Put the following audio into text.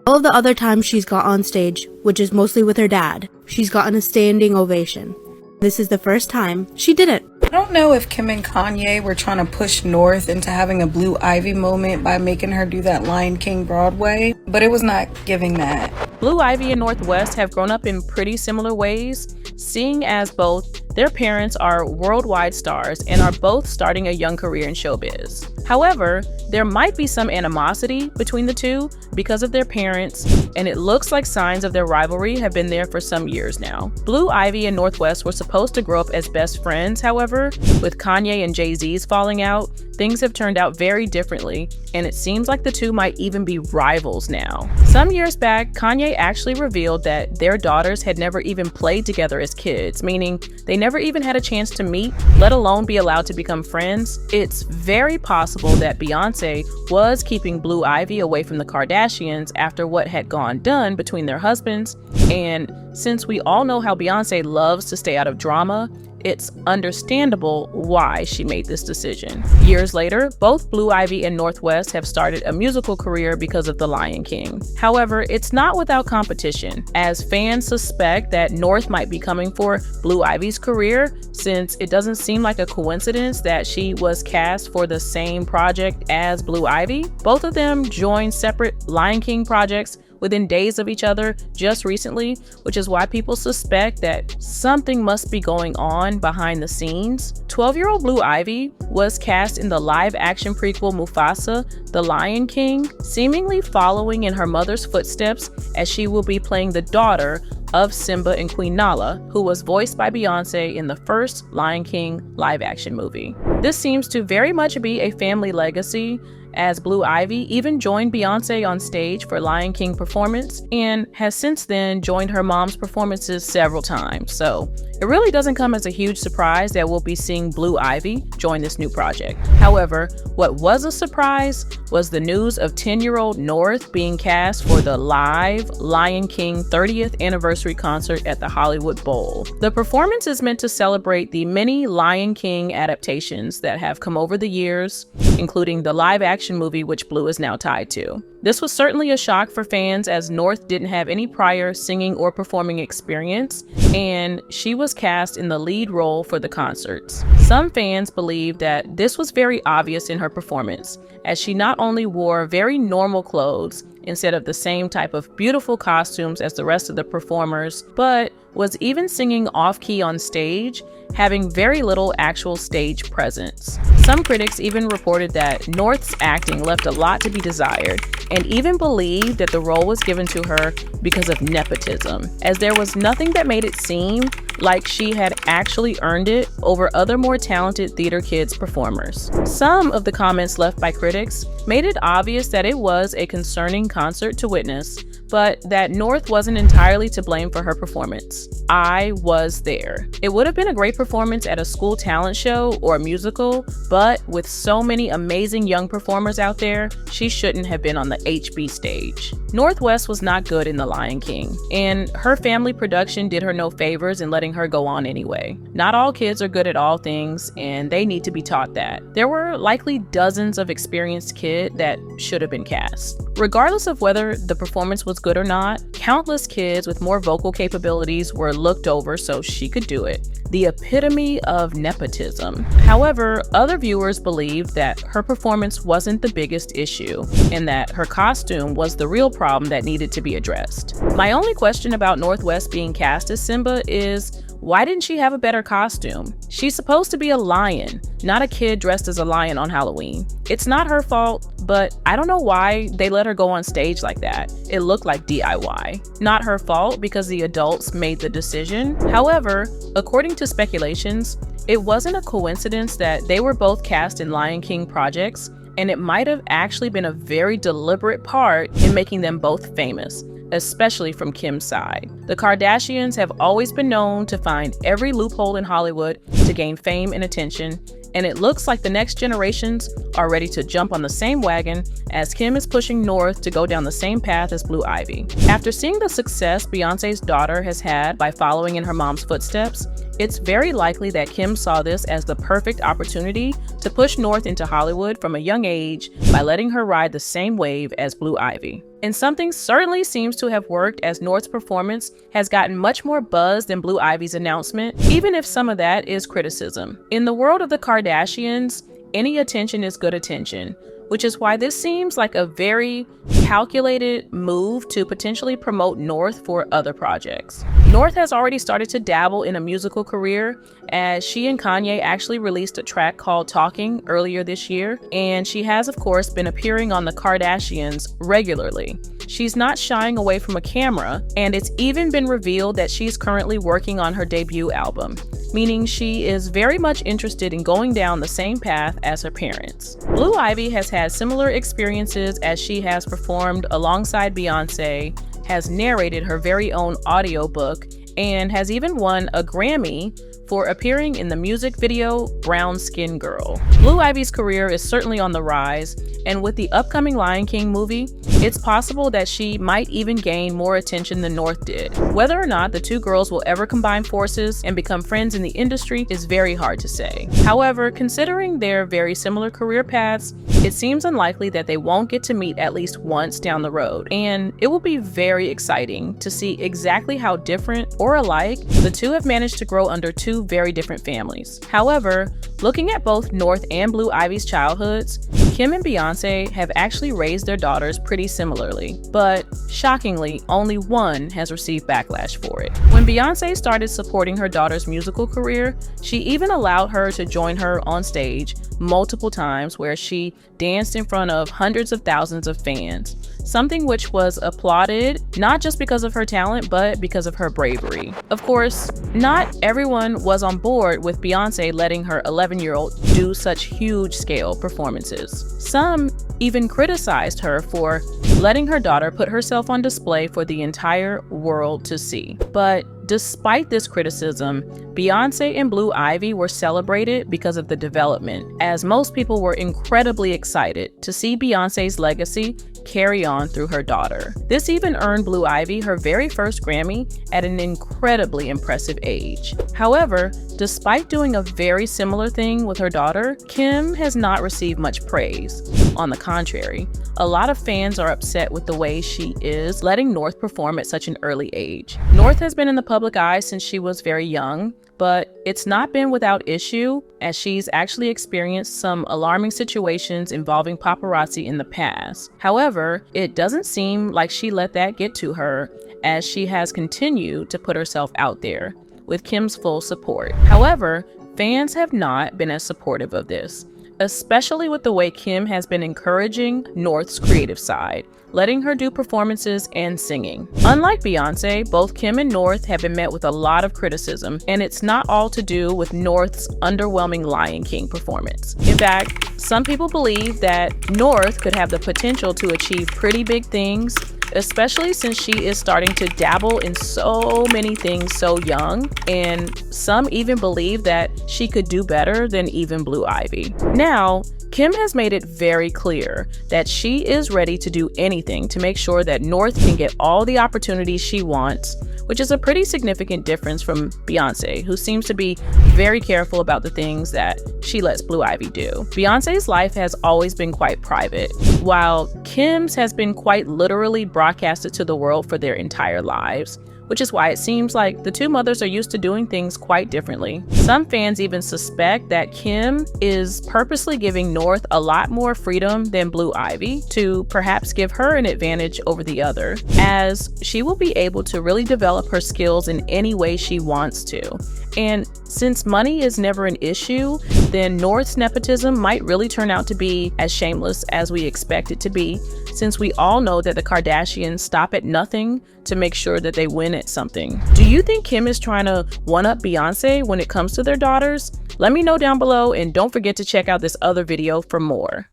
All of the other times she's got on stage, which is mostly with her dad, she's gotten a standing ovation. This is the first time she didn't. I don't know if Kim and Kanye were trying to push North into having a Blue Ivy moment by making her do that Lion King Broadway, but it was not giving that. Blue Ivy and North West have grown up in pretty similar ways, seeing as both their parents are worldwide stars and are both starting a young career in showbiz. However, there might be some animosity between the two because of their parents, and it looks like signs of their rivalry have been there for some years now. Blue Ivy and North West were supposed to grow up as best friends, however, with Kanye and Jay-Z's falling out, things have turned out very differently, and it seems like the two might even be rivals now. Some years back, Kanye actually revealed that their daughters had never even played together as kids, meaning they never even had a chance to meet, let alone be allowed to become friends. It's very possible that Beyonce was keeping Blue Ivy away from the Kardashians after what had gone down between their husbands, and since we all know how Beyonce loves to stay out of drama, it's understandable why she made this decision. Years later, both Blue Ivy and North West have started a musical career because of The Lion King. However, it's not without competition, as fans suspect that North might be coming for Blue Ivy's career, since it doesn't seem like a coincidence that she was cast for the same project as Blue Ivy. Both of them joined separate Lion King projects within days of each other just recently, which is why people suspect that something must be going on behind the scenes. 12-year-old Blue Ivy was cast in the live-action prequel Mufasa, The Lion King, seemingly following in her mother's footsteps, as she will be playing the daughter of Simba and Queen Nala, who was voiced by Beyonce in the first Lion King live-action movie. This seems to very much be a family legacy, as Blue Ivy even joined Beyonce on stage for Lion King performance and has since then joined her mom's performances several times. So it really doesn't come as a huge surprise that we'll be seeing Blue Ivy join this new project. However, what was a surprise was the news of 10-year-old North being cast for the live Lion King 30th anniversary concert at the Hollywood Bowl. The performance is meant to celebrate the many Lion King adaptations that have come over the years, including the live-action movie which Blue is now tied to. This was certainly a shock for fans, as North didn't have any prior singing or performing experience, and she was cast in the lead role for the concerts. Some fans believe that this was very obvious in her performance, as she not only wore very normal clothes instead of the same type of beautiful costumes as the rest of the performers, but was even singing off-key on stage, having very little actual stage presence. Some critics even reported that North's acting left a lot to be desired, and even believed that the role was given to her because of nepotism, as there was nothing that made it seem like she had actually earned it over other more talented theater kids performers. Some of the comments left by critics made it obvious that it was a concerning concert to witness, but that North wasn't entirely to blame for her performance. I was there. It would have been a great performance at a school talent show or a musical, but with so many amazing young performers out there, she shouldn't have been on the HB stage. North West was not good in The Lion King, and her family production did her no favors in letting her go on anyway. Not all kids are good at all things, and they need to be taught that. There were likely dozens of experienced kids that should have been cast. Regardless of whether the performance was good or not, countless kids with more vocal capabilities were looked over so she could do it. The epitome of nepotism. However, other viewers believed that her performance wasn't the biggest issue, and that her costume was the real problem that needed to be addressed. My only question about North West being cast as Simba is, why didn't she have a better costume? She's supposed to be a lion, not a kid dressed as a lion on Halloween. It's not her fault, but I don't know why they let her go on stage like that. It looked like DIY. Not her fault because the adults made the decision. However, according to speculations, it wasn't a coincidence that they were both cast in Lion King projects, and it might have actually been a very deliberate part in making them both famous, especially from Kim's side. The Kardashians have always been known to find every loophole in Hollywood to gain fame and attention, and it looks like the next generations are ready to jump on the same wagon, as Kim is pushing North to go down the same path as Blue Ivy. After seeing the success Beyonce's daughter has had by following in her mom's footsteps, It's very likely that Kim saw this as the perfect opportunity to push North into Hollywood from a young age by letting her ride the same wave as Blue Ivy. And something certainly seems to have worked, as North's performance has gotten much more buzz than Blue Ivy's announcement, even if some of that is criticism. In the world of the Kardashians, any attention is good attention, which is why this seems like a very calculated move to potentially promote North for other projects. North has already started to dabble in a musical career, as she and Kanye actually released a track called Talking earlier this year, and she has of course been appearing on the Kardashians regularly. She's not shying away from a camera, and it's even been revealed that she's currently working on her debut album, meaning she is very much interested in going down the same path as her parents. Blue Ivy has had similar experiences, as she has performed alongside Beyonce, has narrated her very own audiobook, and has even won a Grammy for appearing in the music video Brown Skin Girl. Blue Ivy's career is certainly on the rise, and with the upcoming Lion King movie, it's possible that she might even gain more attention than North did. Whether or not the two girls will ever combine forces and become friends in the industry is very hard to say. However, considering their very similar career paths, it seems unlikely that they won't get to meet at least once down the road, and it will be very exciting to see exactly how different or alike the two have managed to grow under two very different families. However, looking at both North and Blue Ivy's childhoods, Kim and Beyonce have actually raised their daughters pretty similarly, but shockingly, only one has received backlash for it. When Beyonce started supporting her daughter's musical career, she even allowed her to join her on stage multiple times, where she danced in front of hundreds of thousands of fans, something which was applauded not just because of her talent, but because of her bravery. Of course, not everyone was on board with Beyonce letting her 11-year-old do such huge-scale performances. Some even criticized her for letting her daughter put herself on display for the entire world to see. But despite this criticism, Beyonce and Blue Ivy were celebrated because of the development, as most people were incredibly excited to see Beyonce's legacy carry on through her daughter. This even earned Blue Ivy her very first Grammy at an incredibly impressive age. However, despite doing a very similar thing with her daughter, Kim has not received much praise. On the contrary, a lot of fans are upset with the way she is letting North perform at such an early age. North has been in the public eye since she was very young, but it's not been without issue, as she's actually experienced some alarming situations involving paparazzi in the past. However, it doesn't seem like she let that get to her, as she has continued to put herself out there, with Kim's full support. However, fans have not been as supportive of this, especially with the way Kim has been encouraging North's creative side, letting her do performances and singing. Unlike Beyonce, both Kim and North have been met with a lot of criticism, and it's not all to do with North's underwhelming Lion King performance. In fact, some people believe that North could have the potential to achieve pretty big things, especially since she is starting to dabble in so many things so young, and some even believe that she could do better than even Blue Ivy. Now, Kim has made it very clear that she is ready to do anything to make sure that North can get all the opportunities she wants, which is a pretty significant difference from Beyonce, who seems to be very careful about the things that she lets Blue Ivy do. Beyonce's life has always been quite private, while Kim's has been quite literally broadcasted to the world for their entire lives, which is why it seems like the two mothers are used to doing things quite differently. Some fans even suspect that Kim is purposely giving North a lot more freedom than Blue Ivy to perhaps give her an advantage over the other, as she will be able to really develop her skills in any way she wants to. And since money is never an issue, then North's nepotism might really turn out to be as shameless as we expect it to be, since we all know that the Kardashians stop at nothing to make sure that they win at something. Do you think Kim is trying to one-up Beyonce when it comes to their daughters? Let me know down below, and don't forget to check out this other video for more.